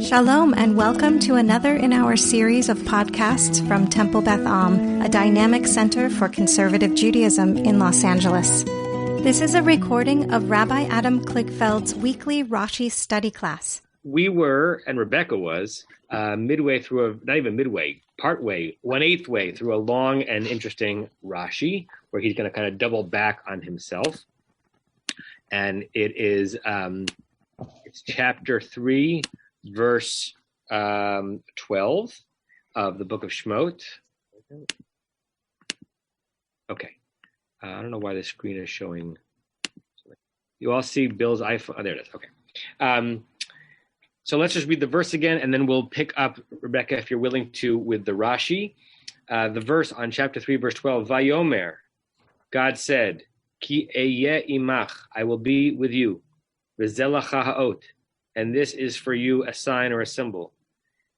Shalom and welcome to another in our series of podcasts from Temple Beth Am, a dynamic center for conservative Judaism in Los Angeles. This is a recording of Rabbi Adam Kligfeld's weekly Rashi study class. We were, and Rebecca was, midway through, not even midway, partway, 1/8 way through a long and interesting Rashi, where he's going to kind of double back on himself. And it is, it's chapter 3, verse 12 of the book of Shemot. Okay. I don't know why the screen is showing. You all see Bill's iPhone? Oh, there it is. Okay. So let's just read the verse again, and then we'll pick up, Rebecca, if you're willing to, with the Rashi. The verse on chapter 3, verse 12, Vayomer, God said, Ki eyeh imach, I will be with you. V'zelacha ha'ot, and this is for you a sign or a symbol.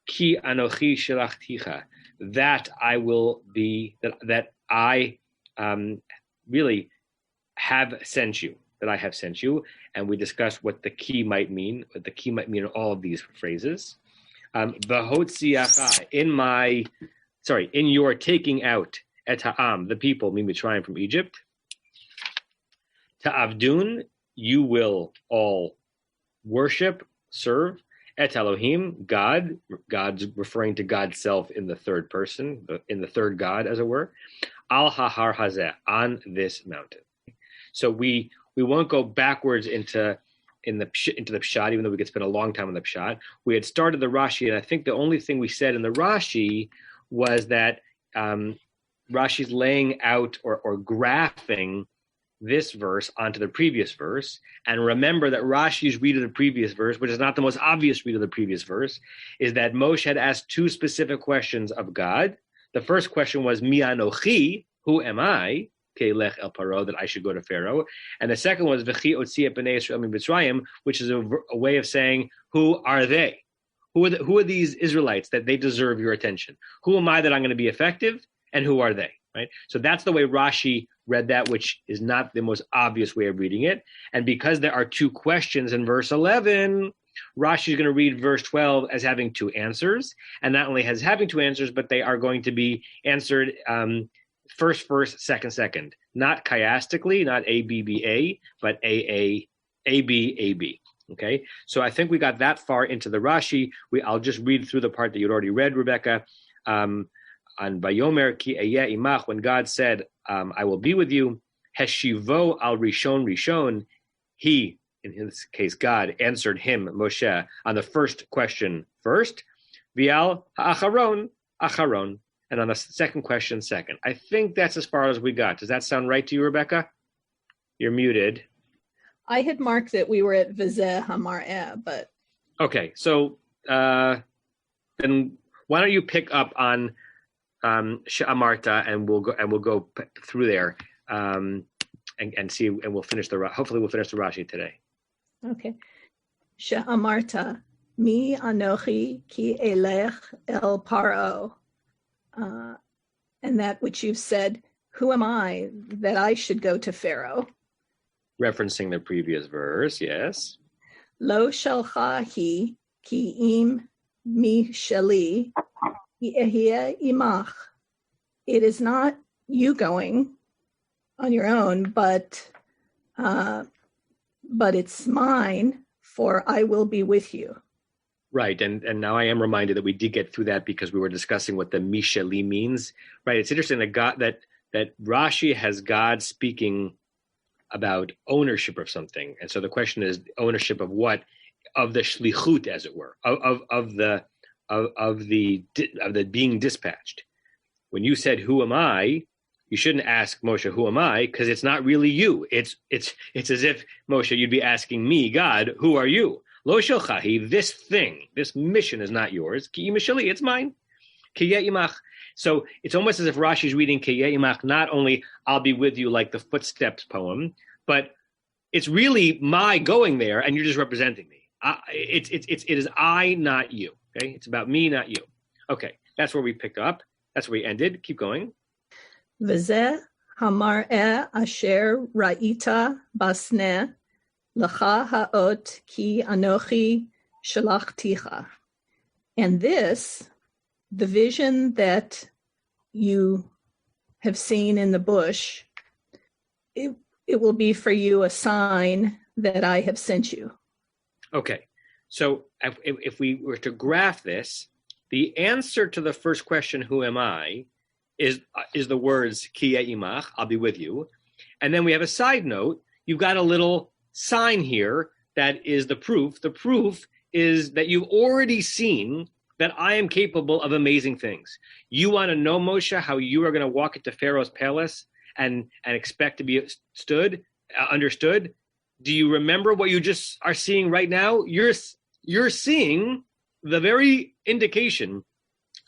Ki anochi shelachticha, that I will be, that I really have sent you, that I have sent you. And we discussed what the key might mean, in all of these phrases. V'hotziacha, in your taking out, et ha'am, the people, Mitzrayim from Egypt. Ta'avdun, you will all worship, serve. Et Elohim, God, God's referring to God's self in the third person, in the third God, as it were. Al hahar hazeh, on this mountain. So we won't go backwards into the pshat, even though we could spend a long time on the pshat. We had started the Rashi, and I think the only thing we said in the Rashi was that Rashi's laying out or graphing this verse onto the previous verse. And remember that Rashi's read of the previous verse, which is not the most obvious read of the previous verse, is that Moshe had asked two specific questions of God. The first question was, Mi anochi, who am I? Keilech el Paro, that I should go to Pharaoh. And the second was, V'chi otzi et bnei Yisrael min Mitzrayim, which is a way of saying, who are they? Who are these Israelites that they deserve your attention? Who am I that I'm going to be effective? And who are they? Right? So that's the way Rashi read that, which is not the most obvious way of reading it. And because there are two questions in verse 11, Rashi is going to read verse 12 as having two answers. And not only as having two answers, but they are going to be answered first, second. Not chiastically, not A, B, B, A, but A, B, A, B. Okay? So I think we got that far into the Rashi. I'll just read through the part that you'd already read, Rebecca. On Vayomer ki eyeh imach, when God said, I will be with you, Heshivo al Rishon, he, in his case God, answered him, Moshe, on the first question first, Vial ha'acharon, and on the second question second. I think that's as far as we got. Does that sound right to you, Rebecca? You're muted. I had marked that we were at Vizeh Hamar'eh, but... Okay, so then why don't you pick up on She'amarta, and we'll go through there and see, and hopefully we'll finish the Rashi today. Okay. She'amarta, mi anochi ki elech el paro, and that which you've said, who am I that I should go to Pharaoh? Referencing the previous verse, yes. Lo shalcha hi ki im mi sheli. It is not you going on your own, but it's mine, for I will be with you. Right, and now I am reminded that we did get through that because we were discussing what the Mishali means. Right, it's interesting that that Rashi has God speaking about ownership of something, and so the question is ownership of what? Of the shlichut, as it were, of the being dispatched. When you said, who am I? You shouldn't ask Moshe, who am I? Because it's not really you. It's as if, Moshe, you'd be asking me, God, who are you? Lo shelchahi, this thing, this mission is not yours. Ki imashali, it's mine. Ki imach. So it's almost as if Rashi's reading Ki imach, not only I'll be with you like the Footsteps poem, but it's really my going there, and you're just representing me. It is I, not you. Okay, it's about me, not you. Okay, that's where we picked up. That's where we ended. Keep going. V'zeh hamar'eh asher ra'ita basneh lecha ha'ot ki anochi shalachticha. And this, the vision that you have seen in the bush, it will be for you a sign that I have sent you. Okay. So if we were to graph this, the answer to the first question, who am I, is the words, ki imach, I'll be with you. And then we have a side note. You've got a little sign here that is the proof. The proof is that you've already seen that I am capable of amazing things. You want to know, Moshe, how you are going to walk into Pharaoh's palace and expect to be understood? Do you remember what you just are seeing right now? You're seeing the very indication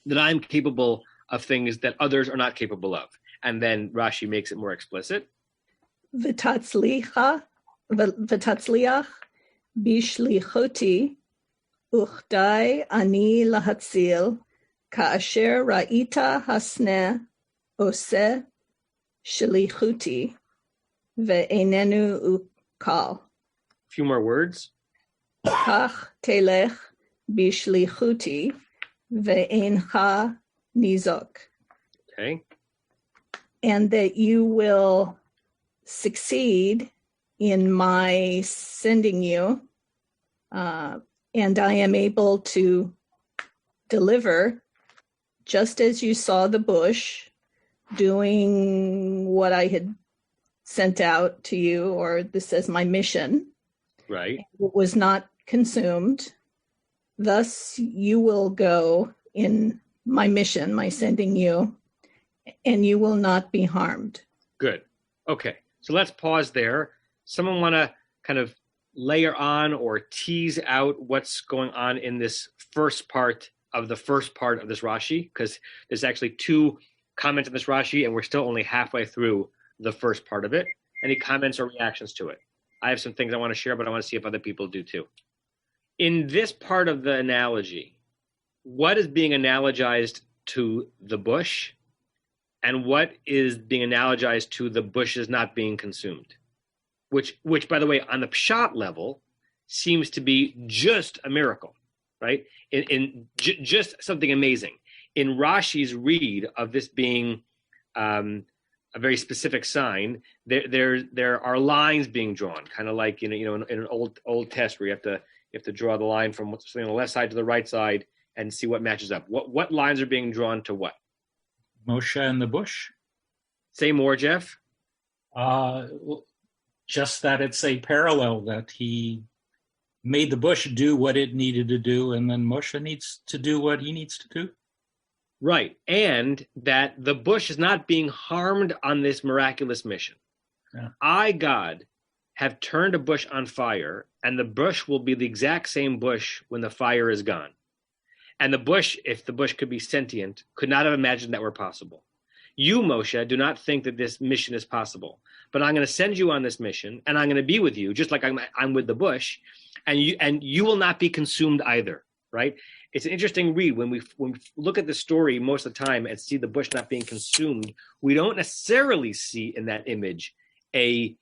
that I'm capable of things that others are not capable of. And then Rashi makes it more explicit. V'tatzliach bishlichoti uchdai ani lahatzil ka'asher ra'ita hasne oseh shlichuti ve'enenu ukal. A few more words. Kach telech bishlichuti ve'encha nizok. Okay. And that you will succeed in my sending you, and I am able to deliver just as you saw the bush doing what I had sent out to you, or this as my mission. Right. It was not consumed. Thus you will go in my mission, my sending you, and you will not be harmed. Good. Okay. So let's pause there. Someone want to kind of layer on or tease out what's going on in this first part of this Rashi? Because there's actually two comments in this Rashi, and we're still only halfway through the first part of it. Any comments or reactions to it? I have some things I want to share, but I want to see if other people do too. In this part of the analogy, what is being analogized to the bush, and what is being analogized to the bushes not being consumed? Which, by the way, on the pshat level, seems to be just a miracle, right? Just something amazing. In Rashi's read of this being a very specific sign, there are lines being drawn, kind of like in an old test where you have to draw the line from something on the left side to the right side and see what matches up. What lines are being drawn to what? Moshe and the bush. Say more, Jeff. Just that it's a parallel, that he made the bush do what it needed to do, and then Moshe needs to do what he needs to do. Right. And that the bush is not being harmed on this miraculous mission. Yeah. I, God, have turned a bush on fire, and the bush will be the exact same bush when the fire is gone. And the bush, if the bush could be sentient, could not have imagined that were possible. You, Moshe, do not think that this mission is possible, but I'm going to send you on this mission, and I'm going to be with you, just like I'm with the bush, and you will not be consumed either, right? It's an interesting read. When we look at the story most of the time and see the bush not being consumed, we don't necessarily see in that image an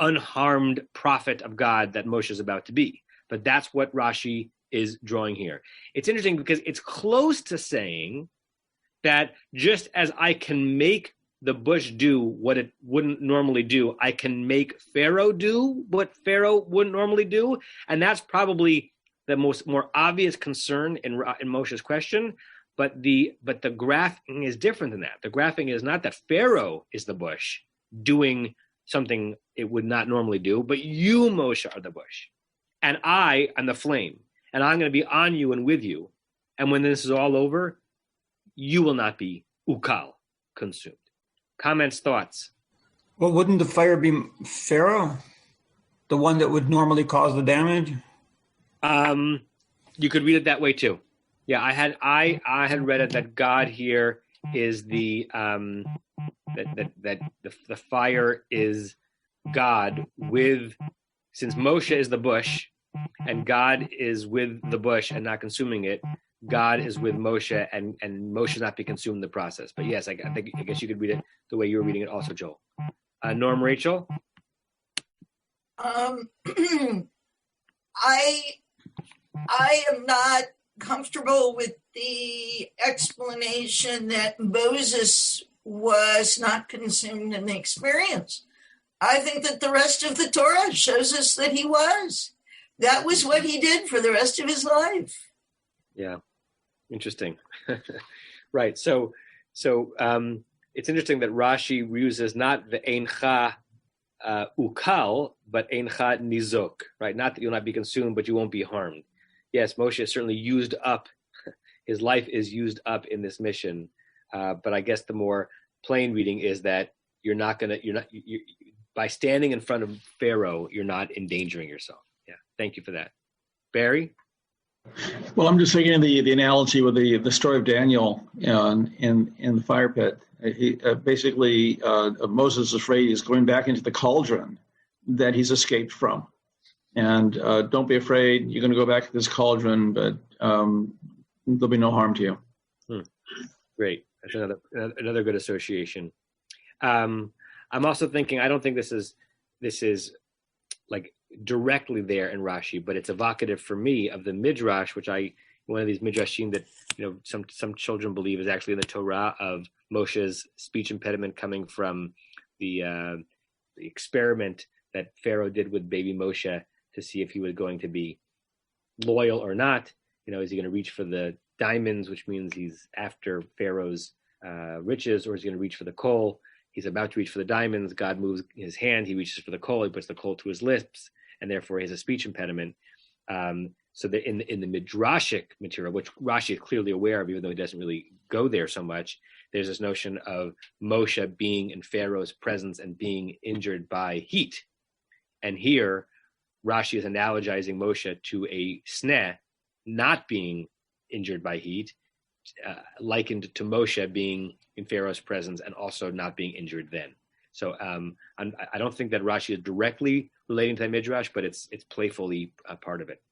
unharmed prophet of God that Moshe is about to be. But that's what Rashi is drawing here. It's interesting because it's close to saying that just as I can make the bush do what it wouldn't normally do, I can make Pharaoh do what Pharaoh wouldn't normally do. And that's probably the more obvious concern in Moshe's question. But the graphing is different than that. The graphing is not that Pharaoh is the bush doing something it would not normally do, but you, Moshe, are the bush. And I am the flame. And I'm going to be on you and with you. And when this is all over, you will not be ukal, consumed. Comments, thoughts? Well, wouldn't the fire be Pharaoh, the one that would normally cause the damage? You could read it that way too. Yeah, I had read it that God here is the fire is God with, since Moshe is the bush and God is with the bush and not consuming it, God is with Moshe and Moshe not be consumed in the process. But yes, I guess you could read it the way you were reading it also, Joel. Norm, Rachel? I am not comfortable with the explanation that Moses was not consumed in the experience. I think that the rest of the Torah shows us that he was. That was what he did for the rest of his life. Yeah, interesting. Right. So it's interesting that Rashi uses not the eincha ukal, but eincha nizok, right? Not that you'll not be consumed, but you won't be harmed. Yes, Moshe is certainly used up. His life is used up in this mission. But I guess the more plain reading is that by standing in front of Pharaoh, you're not endangering yourself. Yeah. Thank you for that. Barry? Well, I'm just thinking of the analogy with the story of Daniel in the fire pit. Basically, Moses is afraid he's going back into the cauldron that he's escaped from. And don't be afraid, you're going to go back to this cauldron, but there'll be no harm to you. Great. That's another good association. I'm also thinking, I don't think this is like directly there in Rashi, but it's evocative for me of the Midrash, one of these Midrashim that some children believe is actually in the Torah, of Moshe's speech impediment coming from the experiment that Pharaoh did with baby Moshe to see if he was going to be loyal or not. Is he going to reach for the diamonds, which means he's after Pharaoh's riches, or is he going to reach for the coal? He's about to reach for the diamonds. God moves his hand. He reaches for the coal. He puts the coal to his lips, and therefore he has a speech impediment. So that in the Midrashic material, which Rashi is clearly aware of, even though he doesn't really go there so much, there's this notion of Moshe being in Pharaoh's presence and being injured by heat. And here, Rashi is analogizing Moshe to a sneh not being injured by heat, likened to Moshe being in Pharaoh's presence and also not being injured then. So I don't think that Rashi is directly relating to that Midrash, but it's playfully a part of it.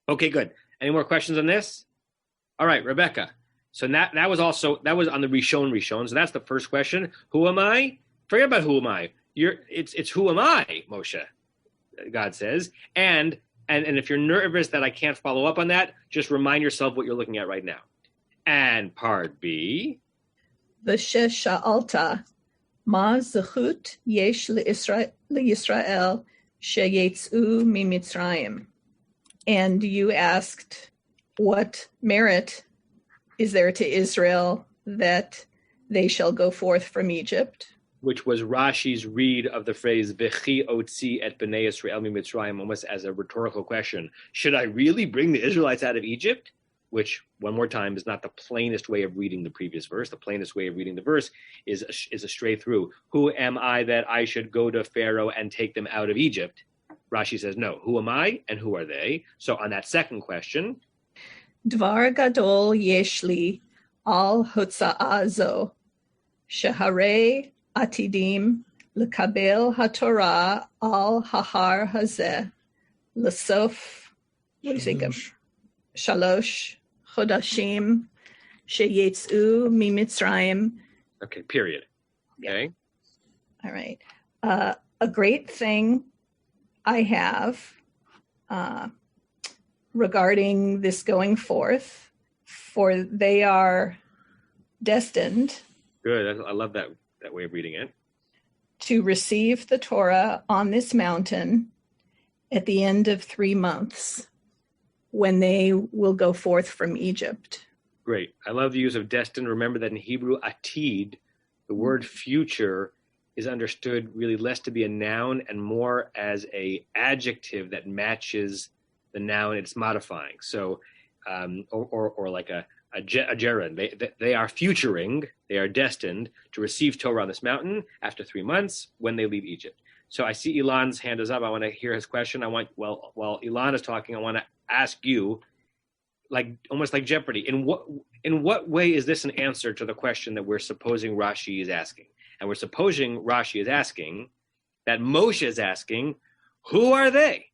Okay, good. Any more questions on this? All right, Rebecca. So that was on the Rishon. So that's the first question. Who am I? Forget about who am I. It's who am I, Moshe, God says. And if you're nervous that I can't follow up on that, just remind yourself what you're looking at right now. And part B. V'shesha'alta ma zechut yesh leYisrael sheyetzu mimitzrayim. And you asked, what merit is there to Israel that they shall go forth from Egypt? Which was Rashi's read of the phrase "V'chi otzi et bnei Yisrael mimitzrayim," almost as a rhetorical question. Should I really bring the Israelites out of Egypt? Which, one more time, is not the plainest way of reading the previous verse. The plainest way of reading the verse is a straight through. Who am I that I should go to Pharaoh and take them out of Egypt? Rashi says, no, who am I and who are they? So on that second question. Dvar gadol yeshli al hotza'azo, sheharei atidim lekabel haTorah al hahar hazeh, lesof, what do you think of? Shalosh chodashim sheyetzu mimitzrayim. Okay, period. Okay. Yeah. All right. A great thing I have regarding this going forth, for they are destined. Good. I love that way of reading it. To receive the Torah on this mountain at the end of 3 months, when they will go forth from Egypt. Great. I love the use of destined. Remember that in Hebrew, atid, the word future is understood really less to be a noun and more as a adjective that matches the noun it's modifying. So, or like a gerund. They are futuring, they are destined to receive Torah on this mountain after 3 months when they leave Egypt. So I see Ilan's hand is up. I want to hear his question. While Ilan is talking, I want to ask you, almost like Jeopardy, in what way is this an answer to the question that we're supposing Rashi is asking? And we're supposing Rashi is asking that Moshe is asking, who are they?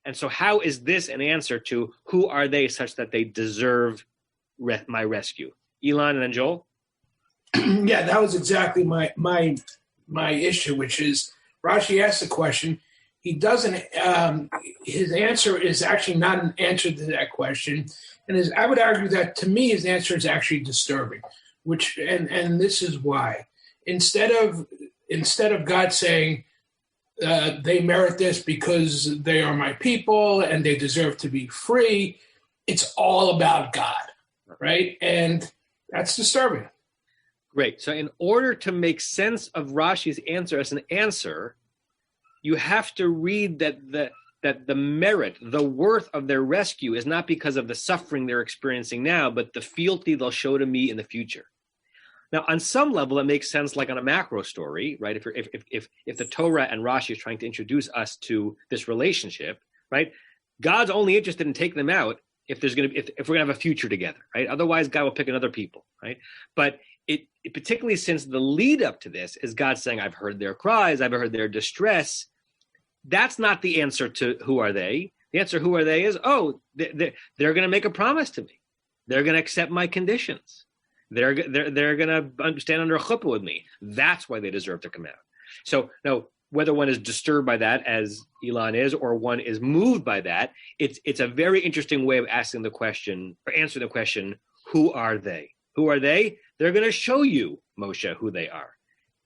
And so how is this an answer to who are they such that they deserve my rescue? Ilan and then Joel? Yeah, that was exactly my issue, which is Rashi asked the question, he doesn't, his answer is actually not an answer to that question. And I would argue that, to me, his answer is actually disturbing, and this is why. Instead of God saying, they merit this because they are my people and they deserve to be free, it's all about God, right? And that's disturbing. Great. So in order to make sense of Rashi's answer as an answer, you have to read that the merit, the worth of their rescue is not because of the suffering they're experiencing now, but the fealty they'll show to me in the future. Now, on some level, it makes sense, like on a macro story, right? If the Torah and Rashi is trying to introduce us to this relationship, right? God's only interested in taking them out if we're gonna have a future together, right? Otherwise, God will pick another people, right? But it particularly since the lead up to this is God saying, "I've heard their cries, I've heard their distress." That's not the answer to who are they. The answer, who are they, is, they're going to make a promise to me. They're going to accept my conditions. They're going to stand under a chuppah with me. That's why they deserve to come out. So now, whether one is disturbed by that, as Elon is, or one is moved by that, it's a very interesting way of asking the question, or answering the question, who are they? Who are they? They're going to show you, Moshe, who they are.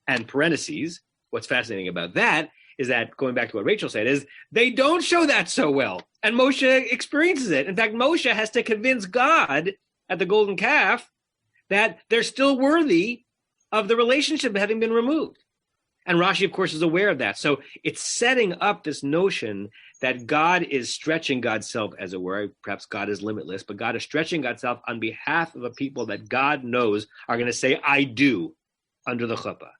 And parentheses, what's fascinating about that is that, going back to what Rachel said, is they don't show that so well. And Moshe experiences it. In fact, Moshe has to convince God at the golden calf that they're still worthy of the relationship having been removed. And Rashi, of course, is aware of that. So it's setting up this notion that God is stretching God's self, as it were. Perhaps God is limitless, but God is stretching God's self on behalf of a people that God knows are going to say, "I do," under the chuppah.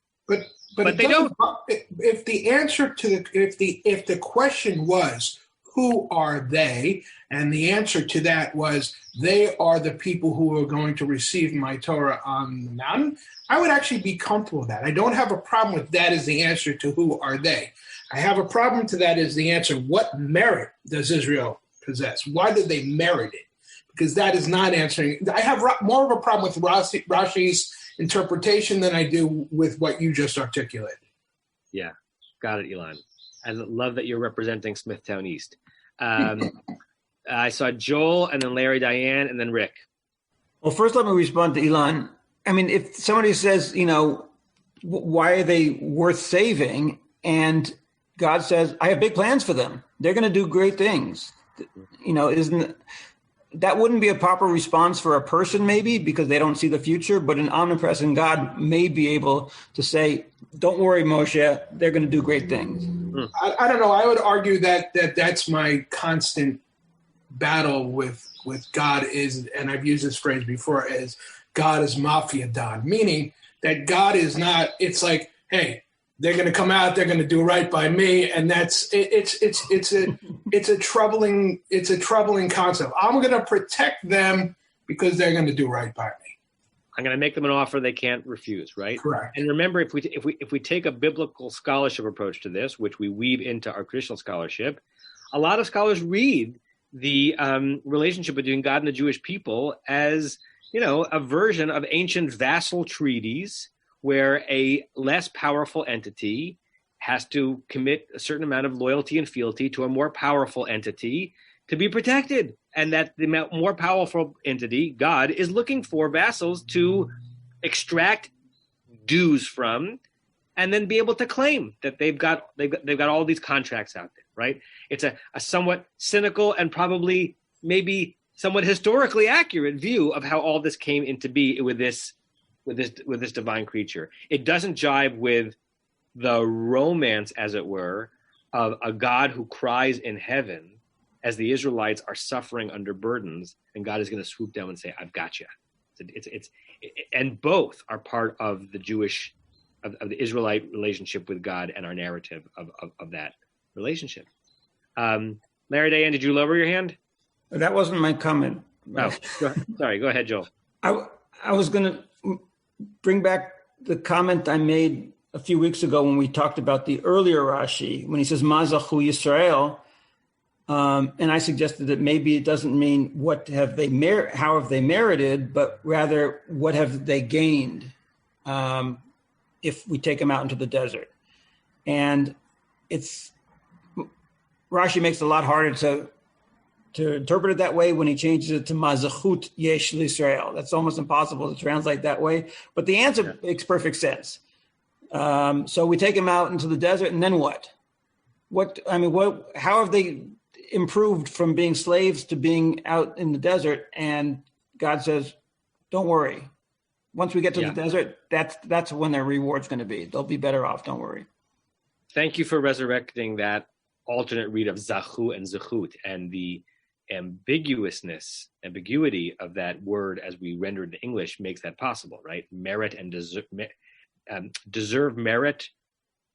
But they don't. If the answer to if the question was, who are they? And the answer to that was, they are the people who are going to receive my Torah on the mountain, I would actually be comfortable with that. I don't have a problem with that as the answer to who are they. I have a problem to that as the answer, what merit does Israel possess? Why do they merit it? Because that is not answering. I have more of a problem with Rashi's interpretation than I do with what you just articulated. Yeah, got it, Elon. I love that you're representing Smithtown East. I saw Joel, and then Larry, Diane, and then Rick. Well, first let me respond to Elon. I mean, if somebody says, why are they worth saving? And God says, I have big plans for them. They're going to do great things. That wouldn't be a proper response for a person, maybe, because they don't see the future. But an omnipresent God may be able to say, don't worry, Moshe, they're going to do great things. I don't know. I would argue that's my constant battle with God is, and I've used this phrase before, is God is mafia don, meaning that God is not, it's like, hey, they're going to come out, they're going to do right by me. And it's a troubling concept. I'm going to protect them because they're going to do right by me. I'm going to make them an offer they can't refuse, right? Correct. And remember, if we take a biblical scholarship approach to this, which we weave into our traditional scholarship, a lot of scholars read the relationship between God and the Jewish people as, a version of ancient vassal treaties where a less powerful entity has to commit a certain amount of loyalty and fealty to a more powerful entity to be protected. And that the more powerful entity, God, is looking for vassals to extract dues from, and then be able to claim that they've got all these contracts out there, right? It's a somewhat cynical and probably maybe somewhat historically accurate view of how all this came into be with this divine creature. It doesn't jive with the romance, as it were, of a God who cries in heaven as the Israelites are suffering under burdens, and God is going to swoop down and say, "I've got you." And both are part of the Jewish, of the Israelite relationship with God and our narrative of that relationship. Larry, Diane, did you lower your hand? That wasn't my comment. Oh, sorry. Go ahead, Joel. I was going to bring back the comment I made a few weeks ago when we talked about the earlier Rashi, when he says, Mazachu Yisrael. And I suggested that maybe it doesn't mean how have they merited, but rather what have they gained if we take them out into the desert. And it's Rashi makes it a lot harder to interpret it that way when he changes it to mazachut yesh l'Israel. That's almost impossible to translate that way. But the answer makes perfect sense. So we take him out into the desert, and then what? How have they improved from being slaves to being out in the desert? And God says, don't worry. Once we get to the desert, that's when their reward's going to be. They'll be better off. Don't worry. Thank you for resurrecting that alternate read of zachu and zechut, and the ambiguity of that word as we render it in English makes that possible, right? Merit and deserve merit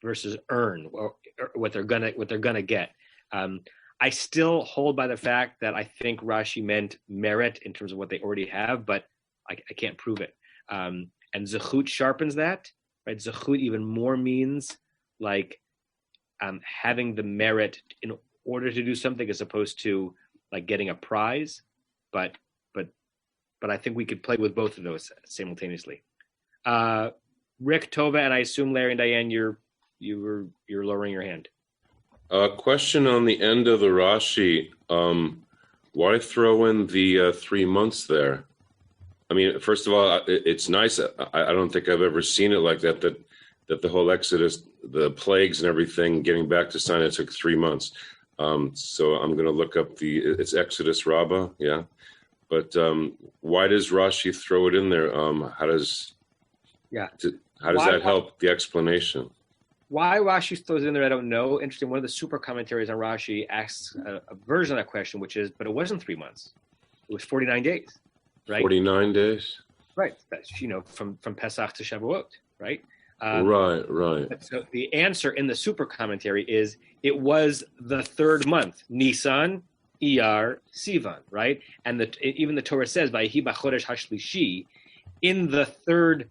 versus earn, or what they're gonna get. I still hold by the fact that I think Rashi meant merit in terms of what they already have, but I can't prove it. And zechut sharpens that, right? Zechut even more means like having the merit in order to do something, as opposed to like getting a prize. But I think we could play with both of those simultaneously. Rick, Tova, and I assume Larry and Diane, you're lowering your hand. Question on the end of the Rashi. Why throw in the 3 months there? I mean, first of all, it's nice. I don't think I've ever seen it like that the whole Exodus, the plagues and everything, getting back to Sinai took 3 months. So I'm going to look up it's Exodus Rabbah, yeah. But why does Rashi throw it in there? How does that help the explanation? Why Rashi throws it in there, I don't know. Interesting. One of the super commentaries on Rashi asks a version of that question, which is, but it wasn't 3 months. It was 49 days, right? 49 days? Right. That's, from Pesach to Shavuot, right? Right. So the answer in the super commentary is it was the third month, Nisan, Iyar, Sivan, right? And even the Torah says, Vayhi b'chodesh hashlishi, in the third,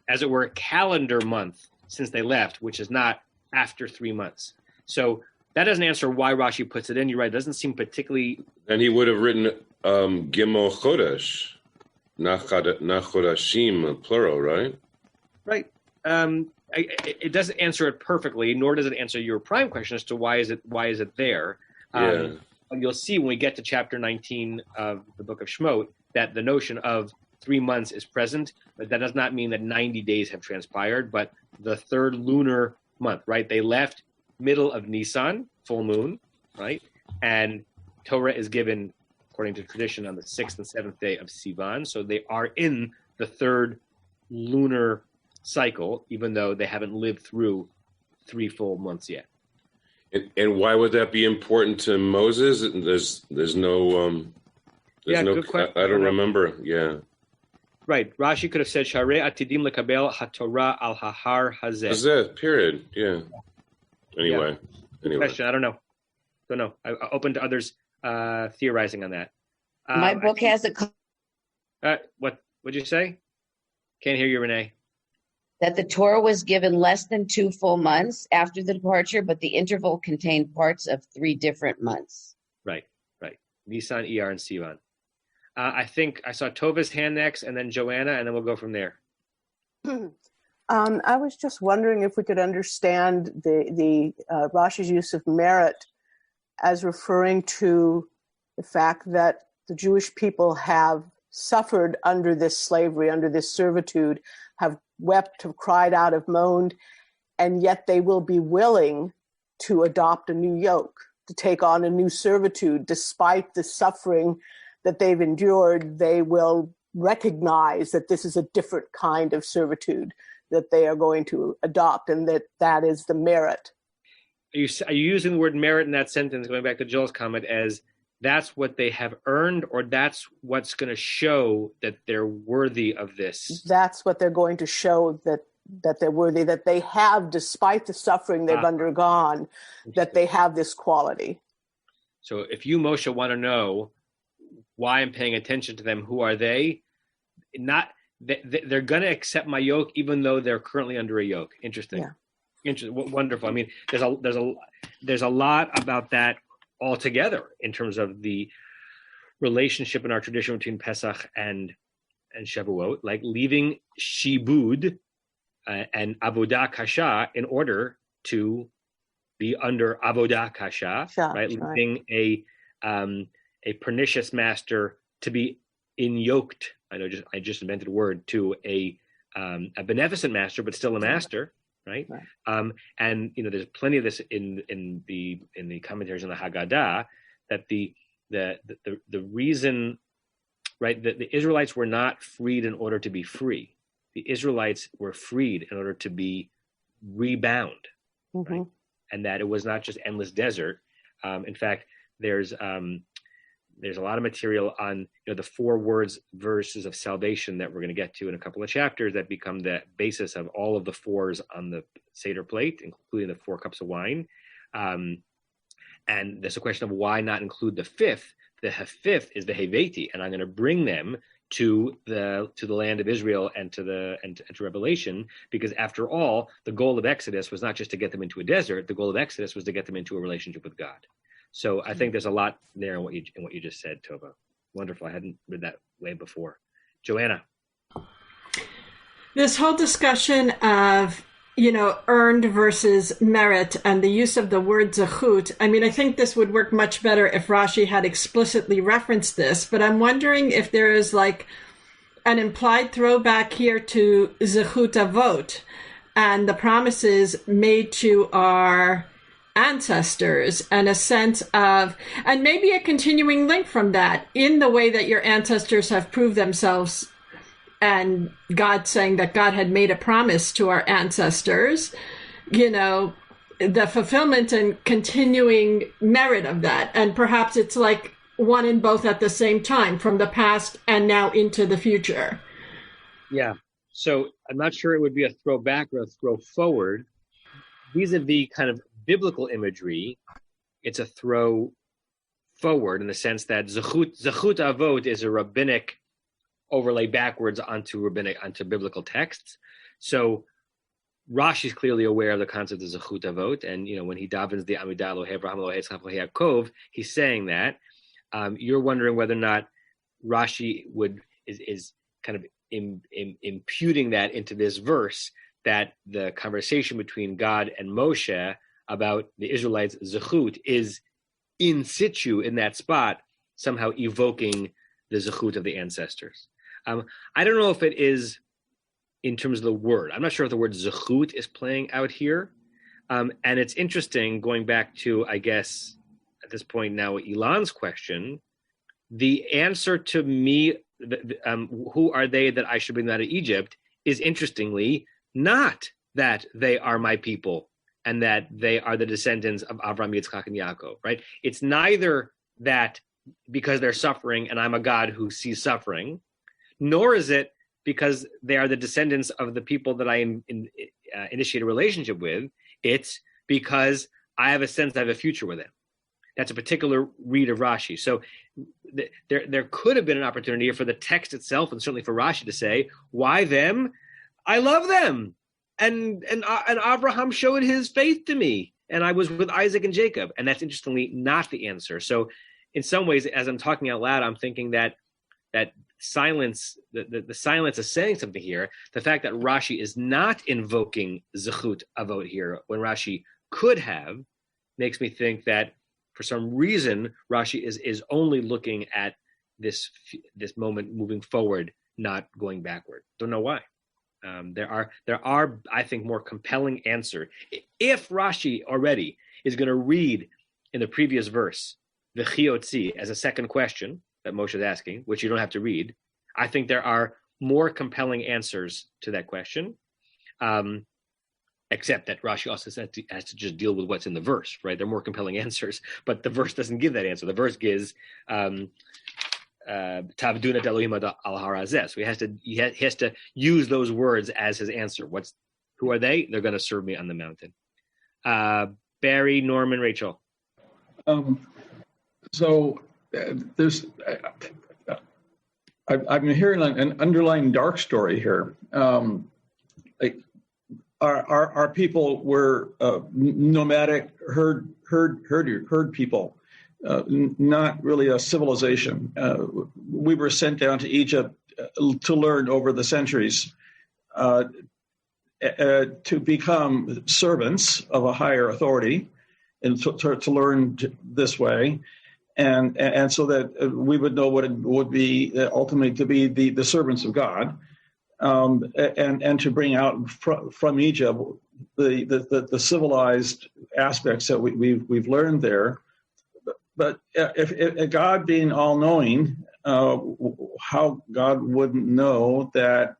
as it were, calendar month since they left, which is not after 3 months. So that doesn't answer why Rashi puts it in. You're right. It doesn't seem particularly... And he would have written Gimel Chodesh, Nachodashim, plural, right? Right. It doesn't answer it perfectly, nor does it answer your prime question as to why is it there. You'll see when we get to chapter 19 of the book of Shemot that the notion of 3 months is present, but that does not mean that 90 days have transpired, but the third lunar month, right? They left middle of Nisan, full moon, right? And Torah is given, according to tradition, on the 6th and 7th day of Sivan. So they are in the third lunar cycle, even though they haven't lived through 3 full months yet. And why would that be important to Moses? There's no good question. I don't remember. Yeah. Right. Rashi could have said, Sharei atidim lekabel haTorah al hahar hazeh. Hazeh, period. Yeah. Anyway. Question. I don't know. I'm open to others theorizing on that. My book has a... What'd you say? Can't hear you, Renee. That the Torah was given less than 2 full months after the departure, but the interval contained parts of 3 different months. Right. Nisan, Iyar, and Sivan. I think I saw Tova's hand next, and then Joanna, and then we'll go from there. I was just wondering if we could understand the Rashi's use of merit as referring to the fact that the Jewish people have suffered under this slavery, under this servitude, have wept, have cried out, have moaned, and yet they will be willing to adopt a new yoke, to take on a new servitude. Despite the suffering that they've endured, they will recognize that this is a different kind of servitude that they are going to adopt, and that is the merit. Are you using the word merit in that sentence, going back to Joel's comment, as that's what they have earned, or that's what's going to show that they're worthy of this? That's what they're going to show, that they're worthy, that they have, despite the suffering they've undergone, that they have this quality. So if you, Moshe, want to know why I'm paying attention to them, who are they? They're going to accept my yoke, even though they're currently under a yoke. Interesting. Yeah. Interesting. Wonderful. I mean, there's a lot about that altogether in terms of the relationship in our tradition between Pesach and Shavuot, like leaving shibud and avodah kasha in order to be under avodah kasha, right? Leaving a pernicious master to be inyoked. I just invented a word, to a beneficent master, but still a master, right? And there's plenty of this in the commentaries on the Haggadah, that the reason, right, that the Israelites were not freed in order to be free. The Israelites were freed in order to be rebound, right? And that it was not just endless desert. In fact, there's a lot of material on the 4 verses of salvation that we're going to get to in a couple of chapters that become the basis of all of the 4s on the Seder plate, including the 4 cups of wine. And there's a question of why not include the 5th. The 5th is the Heveti, and I'm going to bring them to the land of Israel and to Revelation, because after all, the goal of Exodus was not just to get them into a desert. The goal of Exodus was to get them into a relationship with God. So I think there's a lot there in what you just said, Tova. Wonderful. I hadn't read that way before. Joanna. This whole discussion of, earned versus merit and the use of the word zechut. I think this would work much better if Rashi had explicitly referenced this, but I'm wondering if there is like an implied throwback here to zechut avot and the promises made to our ancestors, and a sense of, and maybe a continuing link from that in the way that your ancestors have proved themselves, and God saying that God had made a promise to our ancestors, the fulfillment and continuing merit of that. And perhaps it's like one and both at the same time, from the past and now into the future. Yeah. So I'm not sure it would be a throwback or a throw forward. Vis-a-vis kind of biblical imagery, it's a throw forward in the sense that zechut avot is a rabbinic overlay backwards onto biblical texts. So Rashi is clearly aware of the concept of zechut avot, and when he davens the Amidah Elohei Avraham Elohei Yitzchak Elohei Yaakov, he's saying that. You're wondering whether or not Rashi is kind of imputing that into this verse, that the conversation between God and Moshe about the Israelites' zechut is in situ in that spot, somehow evoking the zechut of the ancestors. I don't know if it is in terms of the word. I'm not sure if the word zechut is playing out here. And it's interesting, going back to, I guess, at this point now, Elon's question, the answer to me, who are they that I should bring out of Egypt, is interestingly not that they are my people and that they are the descendants of Avraham, Yitzchak, and Yaakov, right? It's neither that because they're suffering and I'm a God who sees suffering, nor is it because they are the descendants of the people that I initiate a relationship with. It's because I have a sense I have a future with them. That's a particular read of Rashi. So there could have been an opportunity here for the text itself, and certainly for Rashi, to say, why them? I love them. And Abraham showed his faith to me, and I was with Isaac and Jacob. And that's interestingly not the answer. So in some ways, as I'm talking out loud, I'm thinking that silence, the silence is saying something here. The fact that Rashi is not invoking zechut avot here when Rashi could have makes me think that for some reason Rashi is only looking at this moment moving forward, not going backward. Don't know why. There are I think more compelling answer. If Rashi already is going to read in the previous verse v'chiotzi as a second question that Moshe is asking, which you don't have to read, I think there are more compelling answers to that question, except that Rashi also has to just deal with what's in the verse, right? There are more compelling answers, but the verse doesn't give that answer. The verse gives Tavduna Elohim al har hazeh. So he has to use those words as his answer. Who are they? They're going to serve me on the mountain. Barry, Norman, Rachel. There's I've been hearing an underlying dark story here. Our people were nomadic herd people, not really a civilization. We were sent down to Egypt to learn over the centuries to become servants of a higher authority, and to learn this way, and so that we would know what it would be ultimately to be the servants of God, and to bring out from Egypt the civilized aspects that we've learned there. But if God being all-knowing, how God wouldn't know that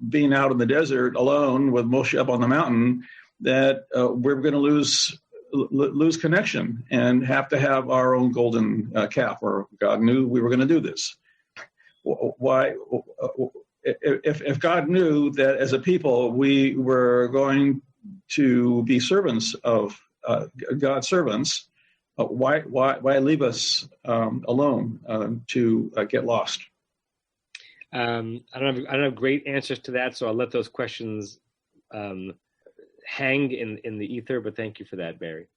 being out in the desert alone with Moshe up on the mountain, that we're going to lose connection and have to have our own golden calf, or God knew we were going to do this. Why? If God knew that as a people we were going to be servants of God's servants, why leave us alone to get lost? I don't have great answers to that, so I'll let those questions hang in the ether. But thank you for that, Barry.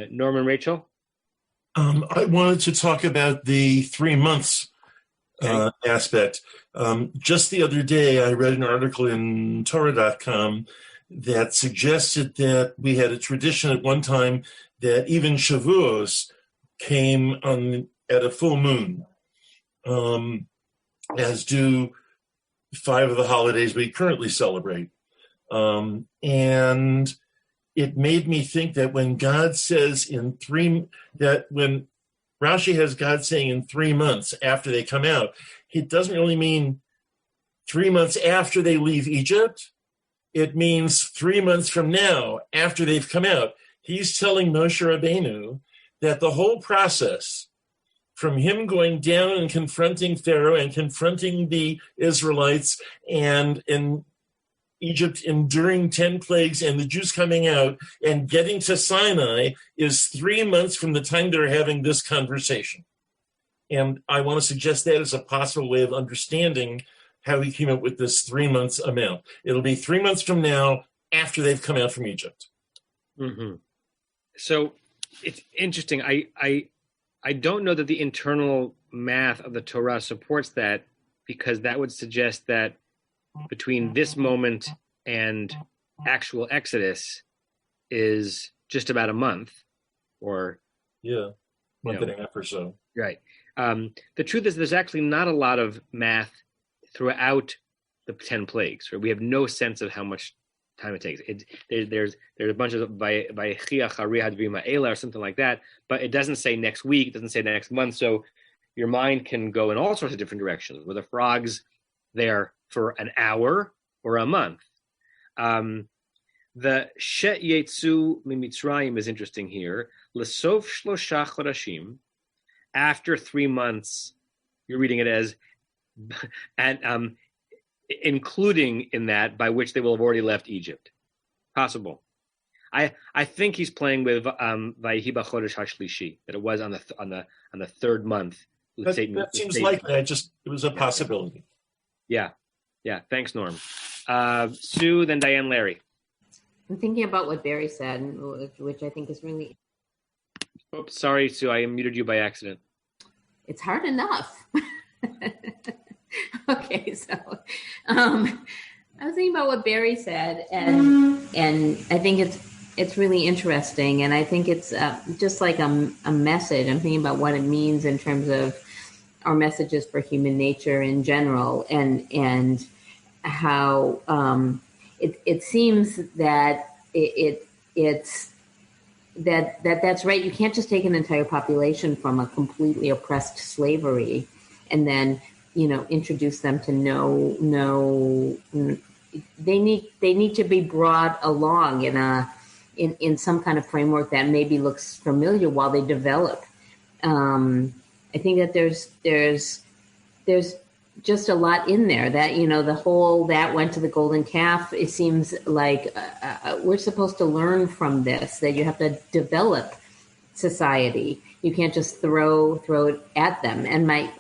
Norman, Rachel. I wanted to talk about the 3 months aspect. Just the other day, I read an article in Torah.com that suggested that we had a tradition at one time that even Shavuos came at a full moon, as do 5 of the holidays we currently celebrate. And it made me think that when God says when Rashi has God saying in 3 months after they come out, it doesn't really mean 3 months after they leave Egypt. It means 3 months from now, after they've come out. He's telling Moshe Rabbeinu that the whole process, from him going down and confronting Pharaoh and confronting the Israelites, and in Egypt enduring 10 plagues and the Jews coming out and getting to Sinai, is 3 months from the time they're having this conversation. And I want to suggest that as a possible way of understanding how he came up with this 3 months amount. It'll be 3 months from now, after they've come out from Egypt. Mm-hmm. So it's interesting. I don't know that the internal math of the Torah supports that, because that would suggest that between this moment and actual Exodus is just about a month, or month and a half or so. Right. The truth is, there's actually not a lot of math throughout the 10 plagues. Right? We have no sense of how much time it takes. There's a bunch of or something like that, but it doesn't say next week, it doesn't say next month. So your mind can go in all sorts of different directions. Were the frogs there for an hour or a month? The Shet Yetzu Mimitzrayim is interesting here. L'sof shlosha chodashim, after 3 months, you're reading it as, and including in that by which they will have already left Egypt. Possible. I think he's playing with Vayihi b'chodesh hashlishi, that it was on the third month. That seems likely. It was a possibility. Yeah. Thanks, Norm. Sue, then Diane, Larry. I'm thinking about what Barry said, which I think is really. Oops, sorry, Sue. I muted you by accident. It's hard enough. Okay, so I was thinking about what Barry said, and I think it's really interesting, and I think it's just like a message. I'm thinking about what it means in terms of our messages for human nature in general, and how it seems that it's that's right. You can't just take an entire population from a completely oppressed slavery and then introduce them to no. They need to be brought along in some kind of framework that maybe looks familiar while they develop. I think that there's just a lot in there that, the whole that went to the golden calf. It seems like we're supposed to learn from this, that you have to develop society. You can't just throw it at them. And my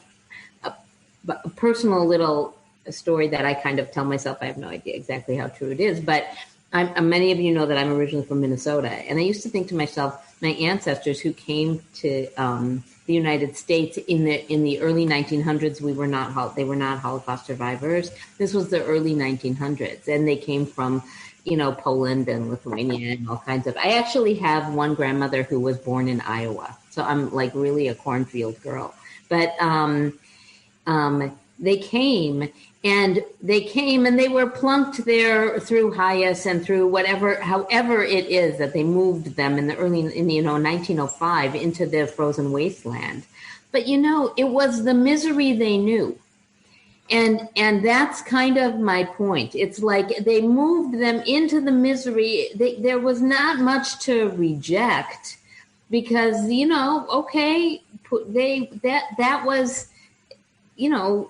personal little story that I kind of tell myself, I have no idea exactly how true it is, but many of you know that I'm originally from Minnesota. And I used to think to myself, my ancestors who came to the United States in the early 1900s, they were not Holocaust survivors. This was the early 1900s, and they came from, Poland and Lithuania and all kinds of. I actually have one grandmother who was born in Iowa, so I'm like really a cornfield girl. But they came and they were plunked there through Hayas and through however it is that they moved them in 1905 into the frozen wasteland. But it was the misery they knew. And that's kind of my point. It's like they moved them into the misery. There was not much to reject because, that was,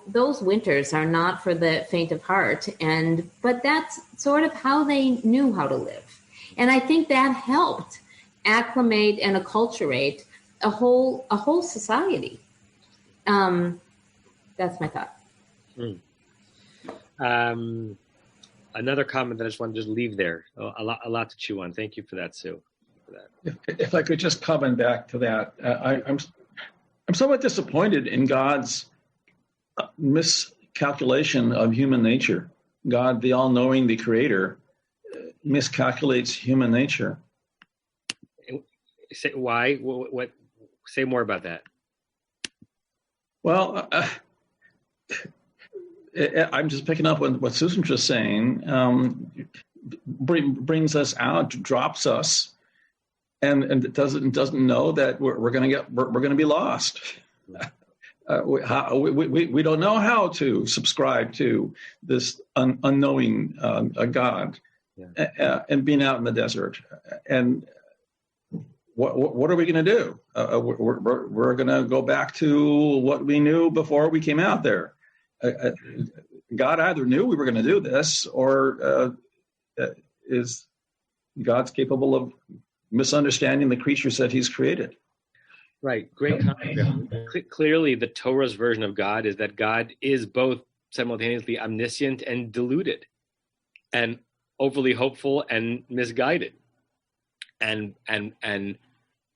those winters are not for the faint of heart. But that's sort of how they knew how to live. And I think that helped acclimate and acculturate a whole society. That's my thought. Another comment that I just wanted to just leave there. A lot to chew on. Thank you for that, Sue. If I could just comment back to that, I'm somewhat disappointed in God's miscalculation of human nature. God, the all-knowing, the creator, miscalculates human nature. Say why? What? Say more about that. Well, I'm just picking up on what Susan was just saying. Brings us out, drops us, and doesn't know that we're going to be lost. We don't know how to subscribe to this unknowing God, and being out in the desert. And what are we going to do? We're going to go back to what we knew before we came out there. God either knew we were going to do this, or is God's capable of misunderstanding the creatures that He's created? Right. Great comment. Clearly, the Torah's version of God is that God is both simultaneously omniscient and deluded, and overly hopeful and misguided, and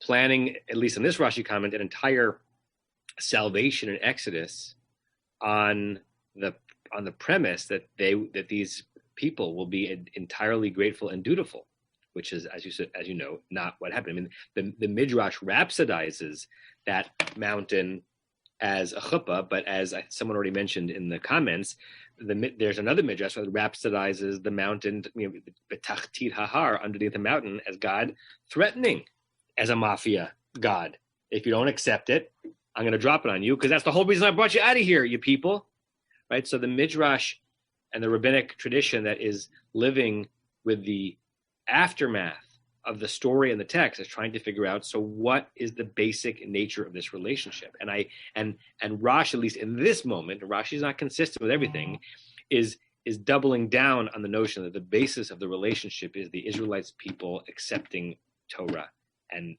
planning, at least in this Rashi comment, an entire salvation in Exodus on the premise that these people will be entirely grateful and dutiful, which is, as you know, not what happened. I mean, the Midrash rhapsodizes that mountain as a chuppah, but as someone already mentioned in the comments, there's another Midrash that rhapsodizes the mountain, betachtit hahar, underneath the mountain, as God threatening as a mafia god. If you don't accept it, I'm going to drop it on you, because that's the whole reason I brought you out of here, you people. Right? So the Midrash and the rabbinic tradition that is living with the aftermath of the story and the text is trying to figure out, so what is the basic nature of this relationship? And Rashi, at least in this moment, Rashi is not consistent with everything, is doubling down on the notion that the basis of the relationship is the Israelites people accepting Torah and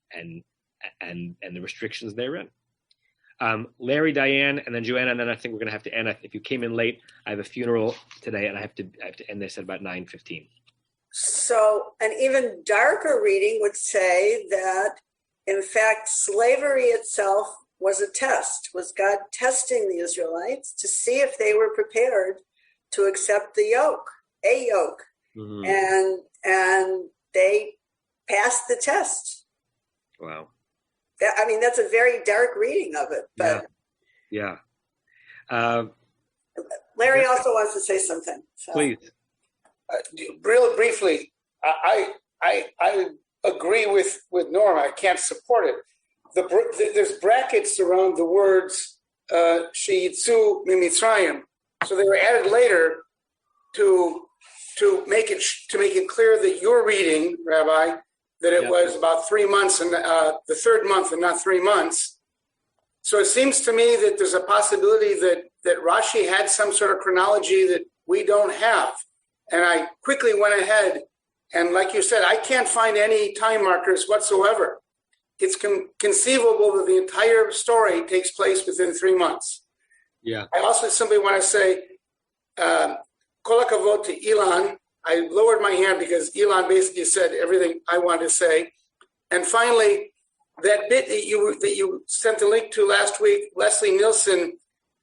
the restrictions therein. Larry, Diane, and then Joanna, and then I think we're going to have to end. If you came in late, I have a funeral today, and I have to end this at about 9:15. So an even darker reading would say that, in fact, slavery itself was a test. Was God testing the Israelites to see if they were prepared to accept a yoke? Mm-hmm. And they passed the test. Wow. I mean, that's a very dark reading of it. But yeah. Larry also wants to say something. So. Please. Real briefly, I agree with Norma. I can't support it. There's brackets around the words "sheyitzu mimitzrayim," so they were added later to make it clear that you're reading, Rabbi, that it was about 3 months and the third month and not 3 months. So it seems to me that there's a possibility that Rashi had some sort of chronology that we don't have. And I quickly went ahead, and like you said, I can't find any time markers whatsoever. It's conceivable that the entire story takes place within 3 months. Yeah. I also simply want to say, kol hakavod to Ilan. I lowered my hand because Elon basically said everything I wanted to say. And finally, that bit that you sent the link to last week, Leslie Nielsen,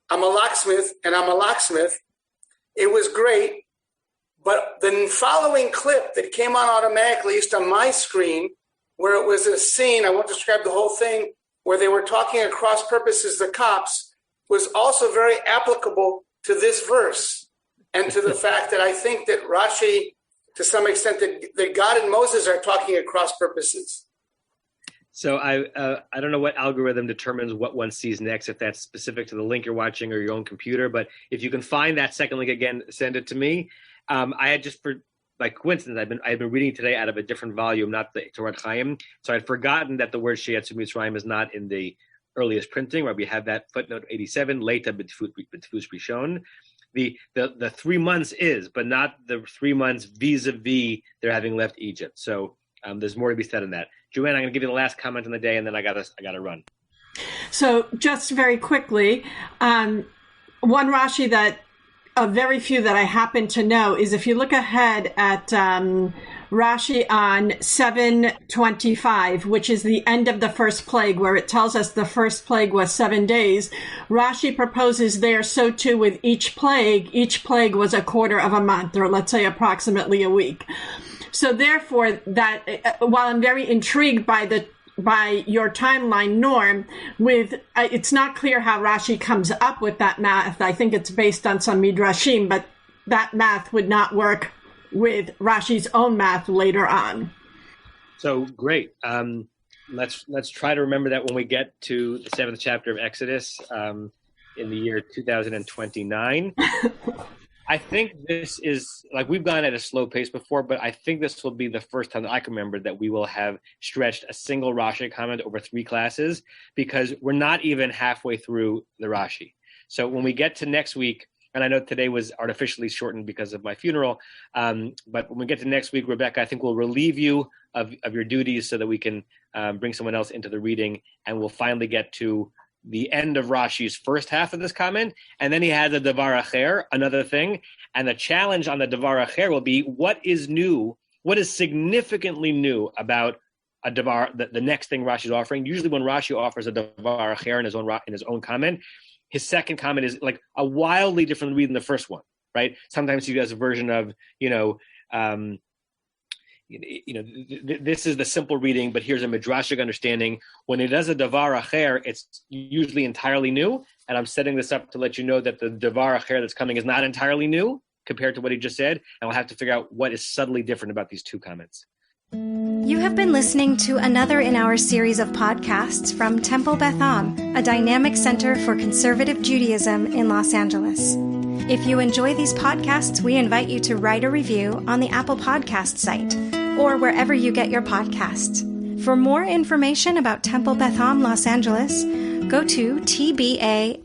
I'm a locksmith and I'm a locksmith. It was great, But the following clip that came on automatically, at least on my screen, where it was a scene, I won't describe the whole thing, where they were talking at cross purposes, the cops, was also very applicable to this verse and to the fact that I think that Rashi, to some extent, that God and Moses are talking at cross purposes. So I don't know what algorithm determines what one sees next, if that's specific to the link you're watching or your own computer. But if you can find that second link again, send it to me. I had just, by coincidence, I've been reading today out of a different volume, not the Torah Chaim. So I'd forgotten that the word Sheyatzu Mitzrayim is not in the earliest printing, where we have that footnote 87, Leita B'Tfus Rishon. The 3 months is, but not the 3 months vis-a-vis their having left Egypt. So there's more to be said on that. Joanne, I'm going to give you the last comment on the day, and then I got to run. So just very quickly, one Rashi that very few that I happen to know is if you look ahead at Rashi on 7:25, which is the end of the first plague, where it tells us the first plague was 7 days. Rashi proposes there, so too with each plague was a quarter of a month, or let's say approximately a week. So therefore, that while I'm very intrigued by your timeline, Norm, it's not clear how Rashi comes up with that math. I think it's based on some midrashim, but that math would not work with Rashi's own math later on. So great. Let's try to remember that when we get to the 7th chapter of Exodus in the year 2029. I think this is, like, we've gone at a slow pace before, but I think this will be the first time that I can remember that we will have stretched a single Rashi comment over 3 classes, because we're not even halfway through the Rashi. So when we get to next week, and I know today was artificially shortened because of my funeral, but when we get to next week, Rebecca, I think we'll relieve you of your duties so that we can bring someone else into the reading, and we'll finally get to the end of Rashi's first half of this comment, and then he has a Davar Acher, another thing, and the challenge on the Davar Acher will be what is new, what is significantly new about a Davar, the next thing Rashi's offering. Usually when Rashi offers a Davar Acher in his own comment, his second comment is like a wildly different read than the first one, right? Sometimes he does a version of, this is the simple reading, but here's a midrashic understanding. When he does a davar acher, it's usually entirely new, and I'm setting this up to let you know that the davar acher that's coming is not entirely new compared to what he just said, and we'll have to figure out what is subtly different about these 2 comments. You have been listening to another in our series of podcasts from Temple Beth Am, a dynamic center for conservative Judaism in Los Angeles. If you enjoy these podcasts, we invite you to write a review on the Apple Podcast site or wherever you get your podcasts. For more information about Temple Beth Am Los Angeles, go to tbala.org.